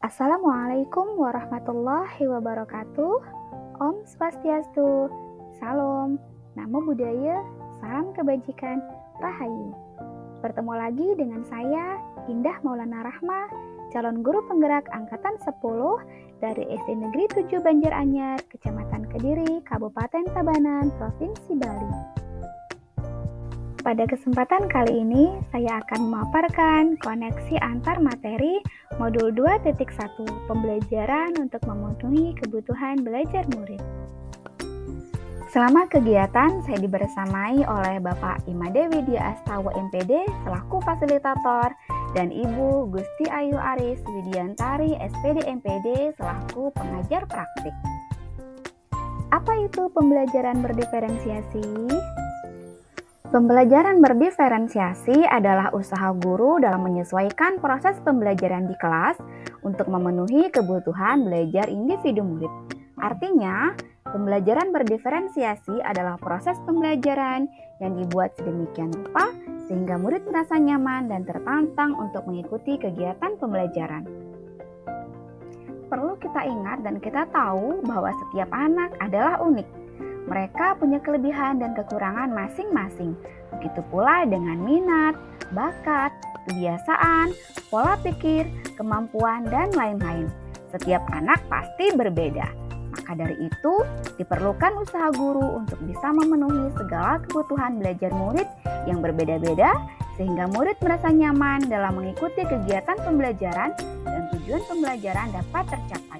Assalamualaikum warahmatullahi wabarakatuh. Om Swastiastu, Salam, Namo Buddhaya, Salam Kebajikan, Rahayu. Bertemu lagi dengan saya, Indah Maulana Rahma, calon guru penggerak Angkatan 10 dari SD Negeri 7 Banjaranyar, Kecamatan Kediri, Kabupaten Tabanan, Provinsi Bali. Pada kesempatan kali ini, saya akan memaparkan koneksi antar materi Modul 2.1 Pembelajaran untuk memenuhi kebutuhan belajar murid. Selama kegiatan, saya dibersamai oleh Bapak Imade Widya Astawa MPD selaku fasilitator dan Ibu Gusti Ayu Aris Widiantari SPD MPD selaku pengajar praktik. Apa itu pembelajaran berdiferensiasi? Pembelajaran berdiferensiasi adalah usaha guru dalam menyesuaikan proses pembelajaran di kelas untuk memenuhi kebutuhan belajar individu murid. Artinya, pembelajaran berdiferensiasi adalah proses pembelajaran yang dibuat sedemikian rupa sehingga murid merasa nyaman dan tertantang untuk mengikuti kegiatan pembelajaran. Perlu kita ingat dan kita tahu bahwa setiap anak adalah unik. Mereka punya kelebihan dan kekurangan masing-masing. Begitu pula dengan minat, bakat, kebiasaan, pola pikir, kemampuan, dan lain-lain. Setiap anak pasti berbeda. Maka dari itu, diperlukan usaha guru untuk bisa memenuhi segala kebutuhan belajar murid yang berbeda-beda, sehingga murid merasa nyaman dalam mengikuti kegiatan pembelajaran dan tujuan pembelajaran dapat tercapai.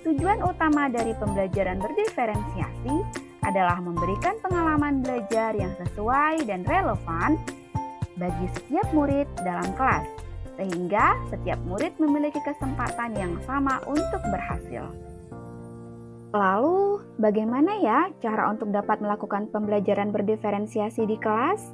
Tujuan utama dari pembelajaran berdiferensiasi adalah memberikan pengalaman belajar yang sesuai dan relevan bagi setiap murid dalam kelas, sehingga setiap murid memiliki kesempatan yang sama untuk berhasil. Lalu, bagaimana ya cara untuk dapat melakukan pembelajaran berdiferensiasi di kelas?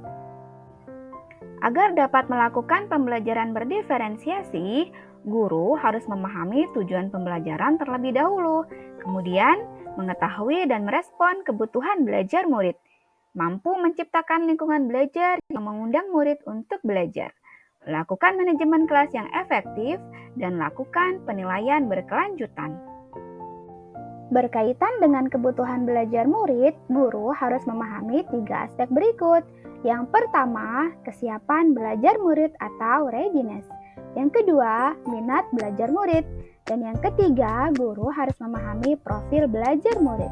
Agar dapat melakukan pembelajaran berdiferensiasi, guru harus memahami tujuan pembelajaran terlebih dahulu, kemudian mengetahui dan merespon kebutuhan belajar murid, mampu menciptakan lingkungan belajar yang mengundang murid untuk belajar, lakukan manajemen kelas yang efektif, dan lakukan penilaian berkelanjutan. Berkaitan dengan kebutuhan belajar murid, guru harus memahami 3 aspek berikut. Yang pertama, kesiapan belajar murid atau readiness. Yang kedua, minat belajar murid. Dan yang ketiga, guru harus memahami profil belajar murid.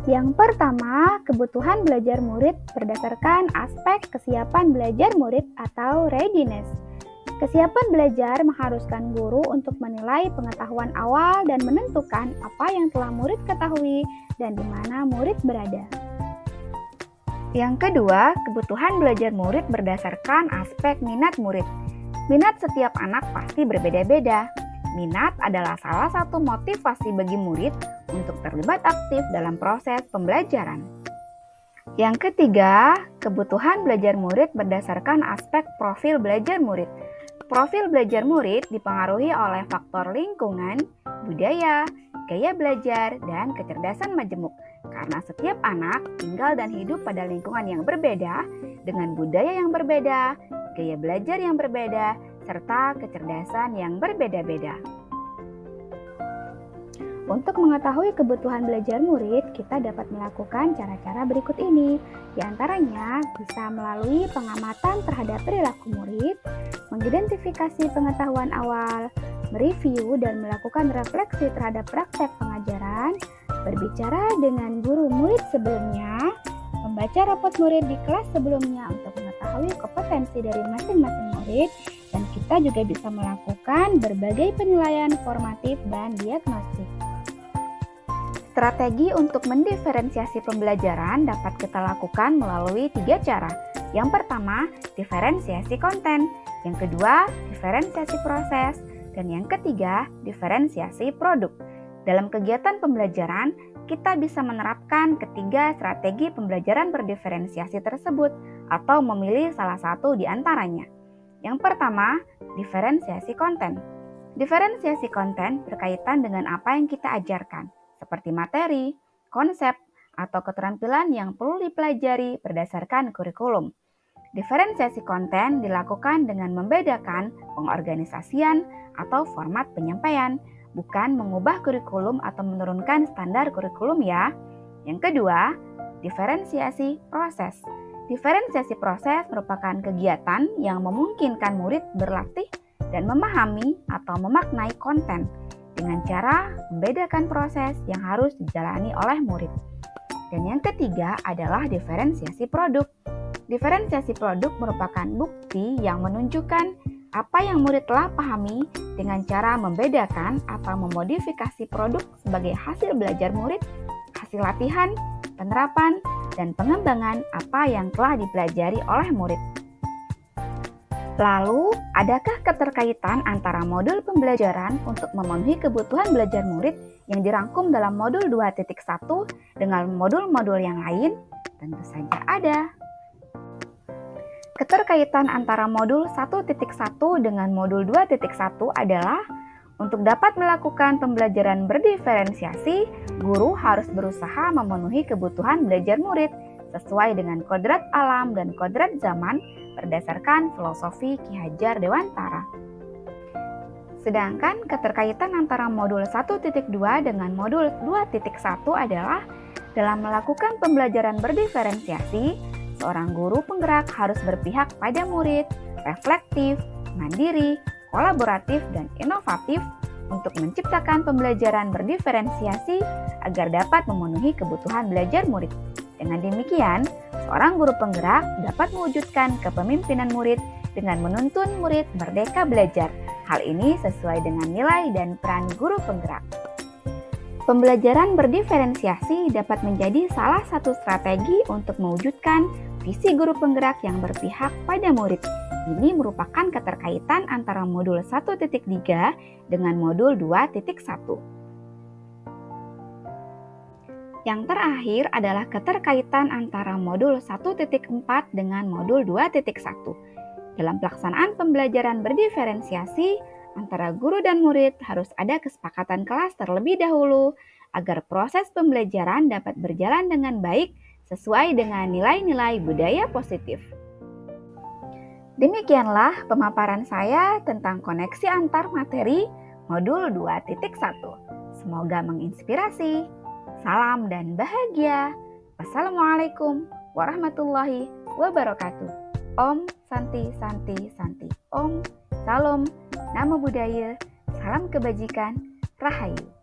Yang pertama, kebutuhan belajar murid berdasarkan aspek kesiapan belajar murid atau readiness. Kesiapan belajar mengharuskan guru untuk menilai pengetahuan awal dan menentukan apa yang telah murid ketahui dan di mana murid berada. Yang kedua, kebutuhan belajar murid berdasarkan aspek minat murid. Minat setiap anak pasti berbeda-beda. Minat adalah salah satu motivasi bagi murid untuk terlibat aktif dalam proses pembelajaran. Yang ketiga, kebutuhan belajar murid berdasarkan aspek profil belajar murid. Profil belajar murid dipengaruhi oleh faktor lingkungan, budaya, gaya belajar, dan kecerdasan majemuk. Karena setiap anak tinggal dan hidup pada lingkungan yang berbeda, dengan budaya yang berbeda, gaya belajar yang berbeda, serta kecerdasan yang berbeda-beda. Untuk mengetahui kebutuhan belajar murid, kita dapat melakukan cara-cara berikut ini. Di antaranya bisa melalui pengamatan terhadap perilaku murid, mengidentifikasi pengetahuan awal, mereview dan melakukan refleksi terhadap praktek pengajaran, berbicara dengan guru murid sebelumnya, membaca rapot murid di kelas sebelumnya untuk mengetahui kompetensi dari masing-masing murid, dan kita juga bisa melakukan berbagai penilaian formatif dan diagnostik. Strategi untuk mendiferensiasi pembelajaran dapat kita lakukan melalui 3 cara. Yang pertama, diferensiasi konten. Yang kedua, diferensiasi proses. Dan yang ketiga, diferensiasi produk. Dalam kegiatan pembelajaran, kita bisa menerapkan ketiga strategi pembelajaran berdiferensiasi tersebut atau memilih salah satu di antaranya. Yang pertama, diferensiasi konten. Diferensiasi konten berkaitan dengan apa yang kita ajarkan, seperti materi, konsep, atau keterampilan yang perlu dipelajari berdasarkan kurikulum. Diferensiasi konten dilakukan dengan membedakan pengorganisasian atau format penyampaian, bukan mengubah kurikulum atau menurunkan standar kurikulum ya. Yang kedua, diferensiasi proses. Diferensiasi proses merupakan kegiatan yang memungkinkan murid berlatih dan memahami atau memaknai konten dengan cara membedakan proses yang harus dijalani oleh murid. Dan yang ketiga adalah diferensiasi produk. Diferensiasi produk merupakan bukti yang menunjukkan apa yang murid telah pahami dengan cara membedakan atau memodifikasi produk sebagai hasil belajar murid, hasil latihan, penerapan, dan pengembangan apa yang telah dipelajari oleh murid. Lalu, adakah keterkaitan antara modul pembelajaran untuk memenuhi kebutuhan belajar murid yang dirangkum dalam modul 2.1 dengan modul-modul yang lain? Tentu saja ada. Keterkaitan antara modul 1.1 dengan modul 2.1 adalah untuk dapat melakukan pembelajaran berdiferensiasi, guru harus berusaha memenuhi kebutuhan belajar murid sesuai dengan kodrat alam dan kodrat zaman berdasarkan filosofi Ki Hajar Dewantara. Sedangkan keterkaitan antara modul 1.2 dengan modul 2.1 adalah dalam melakukan pembelajaran berdiferensiasi, seorang guru penggerak harus berpihak pada murid, reflektif, mandiri, kolaboratif, dan inovatif untuk menciptakan pembelajaran berdiferensiasi agar dapat memenuhi kebutuhan belajar murid. Dengan demikian, seorang guru penggerak dapat mewujudkan kepemimpinan murid dengan menuntun murid merdeka belajar. Hal ini sesuai dengan nilai dan peran guru penggerak. Pembelajaran berdiferensiasi dapat menjadi salah satu strategi untuk mewujudkan visi guru penggerak yang berpihak pada murid. Ini merupakan keterkaitan antara modul 1.3 dengan modul 2.1. Yang terakhir adalah keterkaitan antara modul 1.4 dengan modul 2.1. Dalam pelaksanaan pembelajaran berdiferensiasi, antara guru dan murid harus ada kesepakatan kelas terlebih dahulu agar proses pembelajaran dapat berjalan dengan baik sesuai dengan nilai-nilai budaya positif. Demikianlah pemaparan saya tentang koneksi antar materi modul 2.1. Semoga menginspirasi. Salam dan bahagia. Wassalamualaikum warahmatullahi wabarakatuh. Om Santi Santi Santi. Om Salam. Namo Buddhaya. Salam kebajikan. Rahayu.